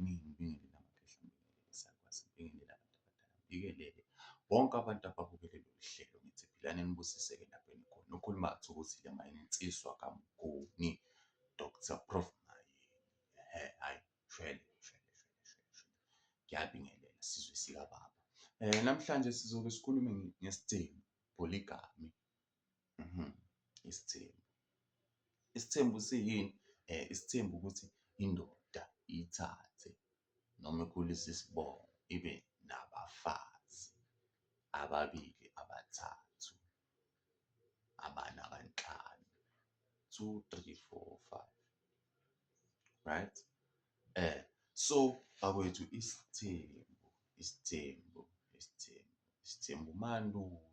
Ngibingelele amaphehla, ngibingelele isakwazi, ngibingelele abantu abadala, ngibingelele bonke abantu ababukele lolu hlelo. Ngithi philani nibusiseke lapho enikhona. Ukhuluma Thokozile Mayinsiswa kaMnguni, Dr. Prof Mayeni. Hhayi, shwele. Ngiyabingelela sizwe sikababa. Namhlanje sizobe sikhulume ngesithembu, polygamy. Isithembu. Isithembu siyini? Isithembu ukuthi indoda ithathe noma ikhulise isibongo ibe nabafazi ababili, abathathu, abane, abanhlanu, 2, 3, 4, 5. Right? So bakwethu isithembu mandulo.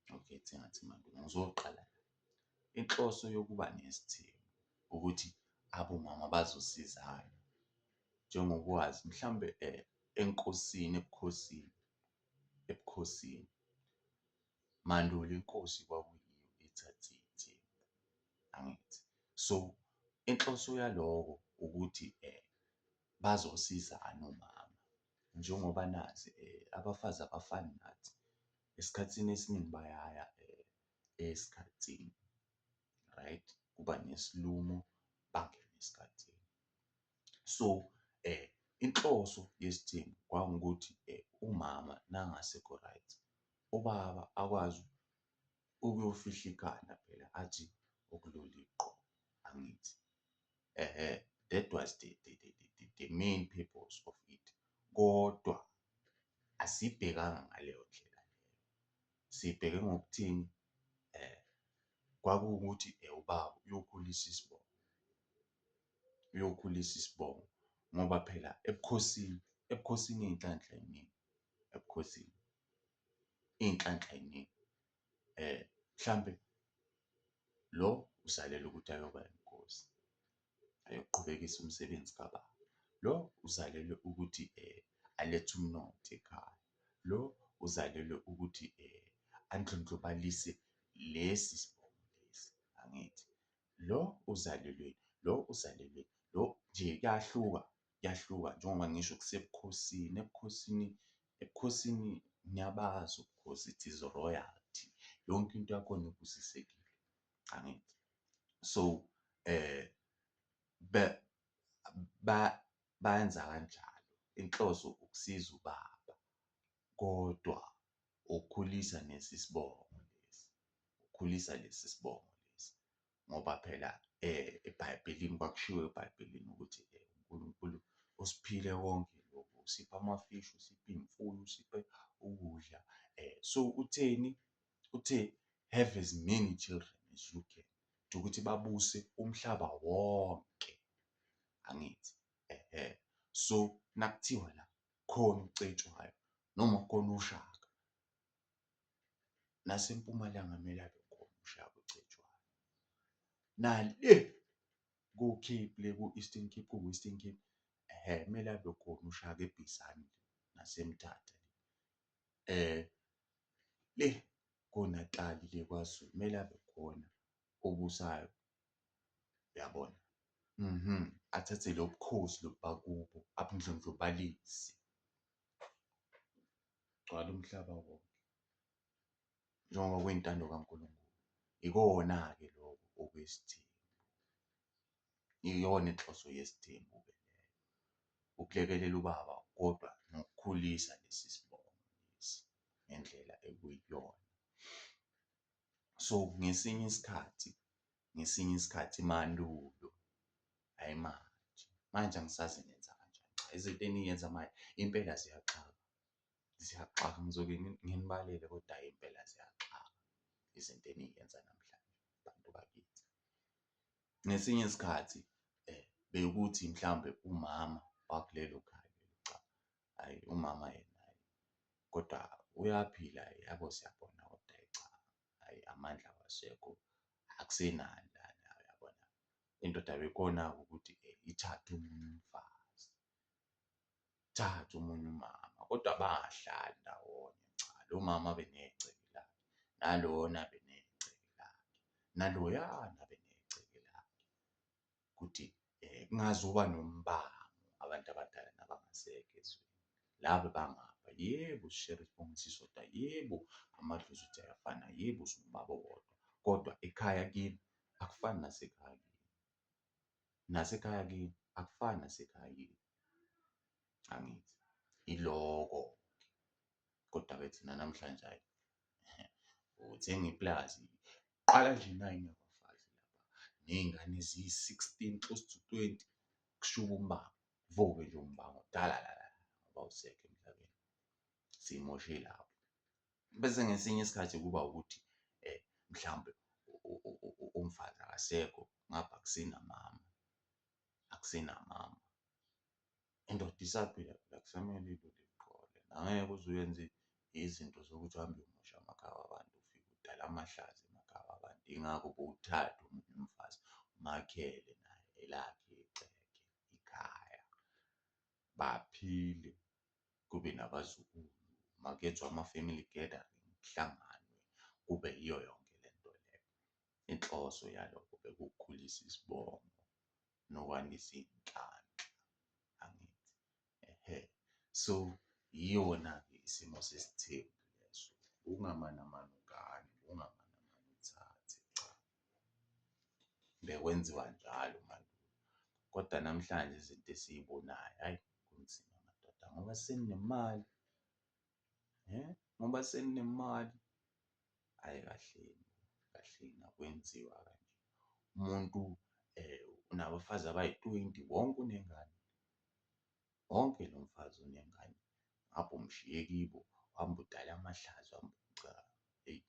Okay, singathi mandulo. Ngizoqala la. Inhloso yokuba nesithembu ukuthi abomama bazosizana. Njengokwazi mhlambe ebukhosini mandulo inkosi kwakuyiyo ethathe ithembu. Angithi. So inhloso yaloko ukuthi bazosizana omama. Njengoba nazi abafazi abafani nathi. Esikhathini esiningi bayaya esikhathini. Right? Kuba nesilumo bangene esikhathini. So inhloso yesithembu kwakungukuthi umama nangasekho right, ubaba akwazi ukuyofihla ikhanda phela athi ukuloliqo. Angithi. That was the main purpose of it. Kodwa asibhekanga ngaleyo ndlela leyo. Sibheke ngokuthini kwakuwukuthi ubaba uyokhulisa isibongo. Ngoba phela ebukhosini iy'nhlanhla ey'ningi. Mhlambe lo uzalelwe ukuthi ayoba inkosi, ayoqhubekisa umsebenzi kababa. Lo uzalelwe ukuthi alethe umnotho ekhaya. Lo uzalelwe ukuthi andlondlobalise lesi sibongo lesi. Angithi. Lo uzalelwe. Lo nje kuyahluka. Njengoba ngisho kusebukhosini. Ebukhosini niyabazi ubukhosi, it is royalty. Yonke into yakhona ibusisekile. Angithi. So bayenza kanjalo. Inhloso ukusiza ubaba. Kodwa ukukhulisa lesi sibongo lesi. Ngoba phela eBhayibhelini kwakushiwo eBhayibhelini ukuthi uNkulunkulu usiphile konke lokhu. Usiphe amafishi, usiphe iy'mfuyo, usiphe ukudla. So utheni? Uthe have as many children as you can. Ukuthi babuse umhlaba wonke. Angithi. So nakuthiwa la khona ucetshwayo noma khona ushaka. NaseMpumalanga kumele abe khona ushaka ocetshwayo. Nale ku-Cape le ku-Eastern Cape, ku-Western Cape. Kumele abe khona ushaka eBhisana naseMthatha. Le koNatali le kwaZulu kumele abe khona obusayo. Uyabona? Athathe lo bukhosi lobu bakubo abundlondlobalise. Gcwale umhlaba wonke. Njengoba kuyintando kaNkulunkulu. Ikona-ke lokho okwesithembu. Iyona inhloso yesithembu-ke leyo. Ukulekelela ubaba kodwa nokukhulisa lesi sibongo lesi ngendlela ekuyiyona. So ngesinye isikhathi mandulo, hhayi manje angisazi nenza kanjani. Cha, izinto eniyenza manje impela ziyaxaka. Ngizoke nginibalele kodwa hhayi impela ziyaxaka izinto eniyenza namhlanje bantu bakithi. Ngesinye isikhathi bekuthi mhlambe umama wakulelo khaya lelo. Cha, hhayi umama yena hhayi. Kodwa uyaphila yabo siyabona kodwa cha. Hhayi amandla awasekho. Akusenani lana uyabona. Indoda bekhona-ke ukuthi ithathe omunye umfazi. Ithathe omunye umama. Kodwa bahlala ndawonye. Cha, lo mama benegceke lakhe. Nalona benegceke lakhe. Naloyana benegceke ukuthi kungazuba nombango abantu abadala nabangasekho ezweni. Laba bangapha, yebo, sishere isibongo soda, yebo, amadlozi ukuthi ayafana, yebo, singubaba owodwa, kodwa ekhaya kimi akufani nasekhaya kimi, nasekhaya kimi akufani nasekhaya kimi, angithi iloko. Kodwa-ke thina namhlanje hhayi, uthenga iplazi, qala nje 9 yabafazi lapha, ney'ngane eziyi-16 close to 20, kushuba umbango, kuvuke nje umbango, dalalala, ngoba awusekho emhlabeni, siyimoshe lapho. Bese ngesinye isikhathi kuba ukuthi mhlawumbe umfazi akasekho, ngapha akusenamama, indoda isaphila phela, kusamele ilule iqole. Angeke uze uyenze izinto zokuthi uhambe uyomosha amakhaya wabantu, ufike udala amahlazo emakhaya wabantu. Yingakho bewuthathe omunye umfazi umakhele naye elakhe igceke, ikhaya, baphile, kube nabazukulu. Makuyenzwa ama-family gathering, kuhlanganwe, kube yiyo yonke le nto leyo. Inhloso yalokho bekuwukukhulisa isibongo nokwandisa iy'nhlanhla, angithi. So, yiyona-ke isimo sesithembu leso. Ungamanamani ungane, ungamanamani uthathe, cha. Bekwenziwa njalo mandulo, kodwa namhlanje izinto esiyibonayo, hhayi, kunzima madoda, ngoba seninemali, ngoba seninemali, hhayi kahleni, kahleni akwenziwa kanje. Umuntu unabafazi abayi-20, wonke unengane, wonke lo mfazi unengane, ngapha umshiye kibo, uhamba udala amahlazo, cha, eyi,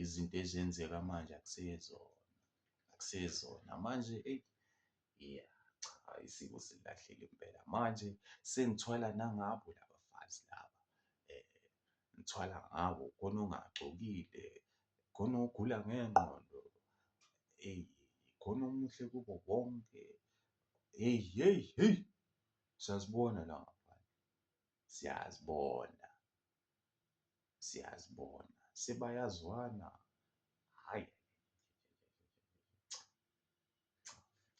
izinto ezenzeka manje akuseyezona, akuseyezona manje, eyi, ya, cha, isiko selilahleka impela. Manje sengithwala nangabo labafazi laba, ngithwala ngabo, khona ongagcokile, khona ogula ngengqondo, eyi, khona omuhle kubo bonke, heyi, heyi, heyi, siyazibona la ngaphandle, siyazibona, siyazibona, sebayazwana, hhayi,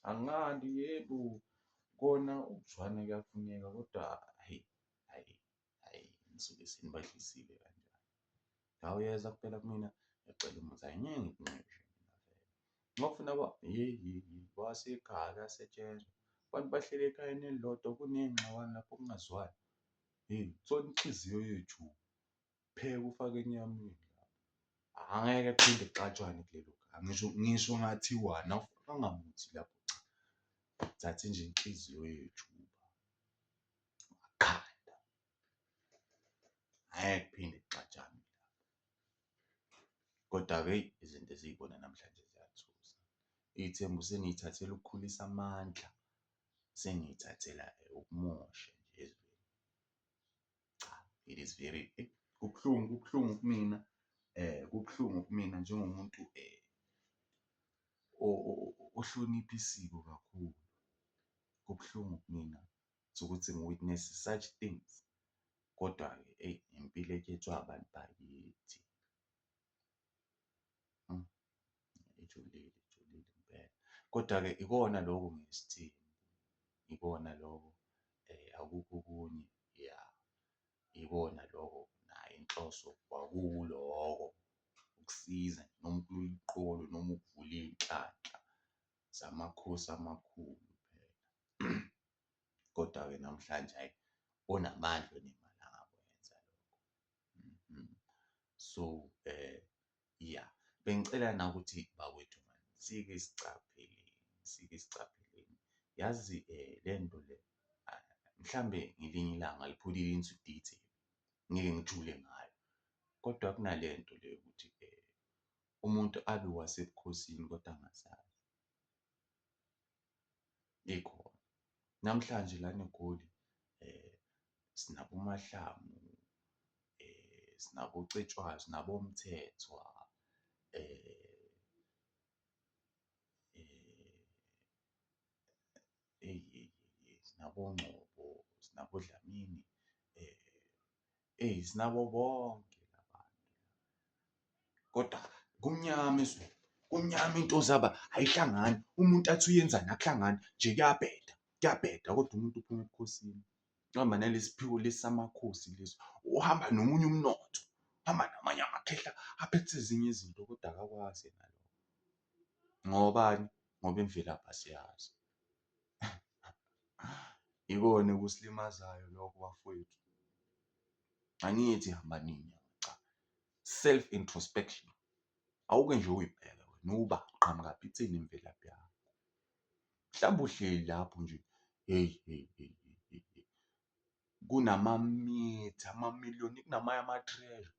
angandi, yebo, kona ukuzwana kuyafuneka, kodwa hhayi, hhayi, hhayi, nisuke senibahlisile kanjalo. Ngawuyeza kuphela kumina, ngiyacela umuzi, hhayi, ngeke ngikunxeshe mina vele. Mawufuna wasekhaya kuyasetshenzwa, abantu bahleli ekhayeni elilodwa, kuney'ngxabano lapho kungazwani. Heyi, kuthiwa inhliziyo yethu, pheka ufake enyameni lapho. Angeke kuphinde kuxatshwane kulelo khaya, ngisho kungathiwani, awufakanga muthi lapho, cha. Thathe nje inhliziyo yethuba, wakhanda, angeke kuphinde kuxatshwane lapho. Kodwa-ke heyi, izinto esiy'bona namhlanje ziyathusa. Iy'thembu sengiy'thathela ukukhulisa amandla, sengiy'thathela ukumosha nje ezweni. Cha, it is very, kubuhlungu, kubuhlungu kumina, kubuhlungu kumina njengomuntu ohlonipha isiko kakhulu. Kubuhlungu kumina ukuthi ngi-witness-e such things. Kodwa-ke eyi, impilo ekhethwa abantu bakithi. Ijulile, ijulile impela. Kodwa-ke ikona loko ngesithembu, ikona loko, akukho okunye, ya, ikona loko, nayo inhloso kwakuwuloko, ukusiza noma ukulula iqolo, noma ukuvula iy'nhlanhla zamakhosi amakhulu phela. Kodwa-ke namhlanje, hhayi, onamandla onemali angakwenza lokho. So, ya, bengicela na ukuthi bakwethu mani, sike sicapheleni, sike sicapheleni. Yazi le nto le, mhlambe ngelinye ilanga I'll into detail, ngeke ngijule ngayo, kodwa kunale nto le yokuthi umuntu abe wasebukhosini kodwa angazazi. Ikhona. Namhlanje lana eGoli sinabo uMahlangu, sinabo Cetshwayo, sinabo Mthethwa, sinabo Ngcobo, sinabo Dlamini, sinabo bonke la bantu, kodwa kumnyama ezweni. kumnyama into zaba ayihlangani, umuntu athi uyenzani akuhlangani nje kuyabheda kodwa umuntu uphuma ebukhosini. Uhamba nalesiphiwo lesi samakhosi leso, uhamba nomunye umnotho, uhamba namanye amakhehla aphethe ezinye izinto kodwa akakwazi nalokho. Ngobani? Ngoba imvelaphi asiyazi. Ikona okusilimazayo lokho bafowethu. Angithi hamba ninyama cha. Self introspection. Awuke nje uyibheke wena uba qhamuka ithini imvelaphi yakho. Mhlawumbe uhleli lapho nje, hey. Kunamamitha, amamiliyoni, kunamanye ama-treasure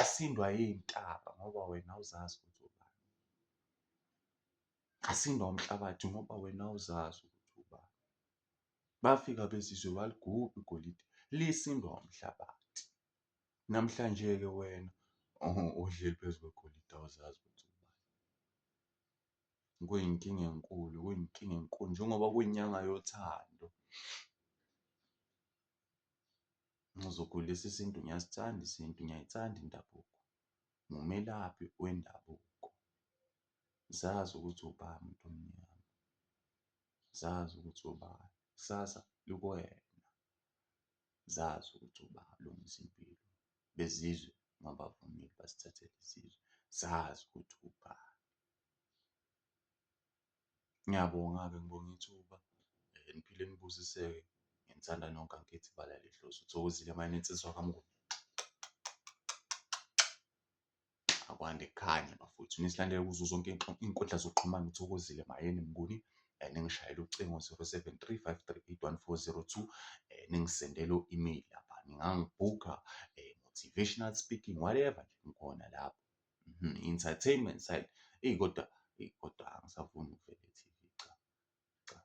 asindwa iy'ntaba ngoba wena awuzazi ukuthi ubani. Asindwa umhlabathi ngoba wena awuzazi ukuthi ubani. Bafika bezizwe baligubha igolide lisindwa umhlabathi. Namhlanje-ke wena uhleli phezu kwegolide awuzazi ukuthi ubani. Kuyinkinga enkulu njengoba kuyinyanga yothando. Ngizokhulisa isintu, ngiyasithanda isintu, ngiyayithanda indabuko. Ngumelaphi wendabuko. Zazi ukuthi ubani muntu omnyama. Zazi ukuthi ubani. Kusasa likuwena. Zazi ukuthi ubani ulungisa impilo. Bezizwe mabavumile basithathele isizwe. Zazi ukuthi ubani. Ngiyabonga-ke, ngibonga ithuba. Niphile nibusiseke. Nginithanda nonke, angikithi ibala lihlozi. Uthokozile manje insizwa kaMnguni. Akwande kukhanye bafowethu. Nisilandele kuzo zonke iy'nkundla zokuxhumana. Uthokozile Mayeni Mnguni. Ningishayele ucingo 0735381402. Ningisendele u-email lapha. Ningangibhukha motivational speaking, whatever nje ngikhona lapho. Entertainment side. Kodwa angisafuni ukuvela e-TV. Cha.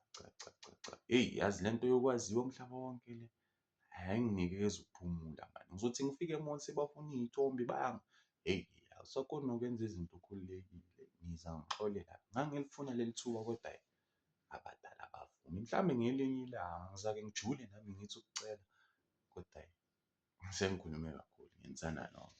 Yazi lento yokwaziwa umhlaba wonke le ayinginikezi ukuphumula mani. Ngizothi ngifike e-mall sebafuna iy'thombe awusakhoni nokwenza izinto ukhululekile. Ngiza ngixolele. Ngangilifuna leli thuba kodwa abadala abavumi. Mhlawumbe ngelinye ilanga ngizake ngijule nami ngithi ukucela kodwa sengikhulume kakhulu. Nginithanda nonke.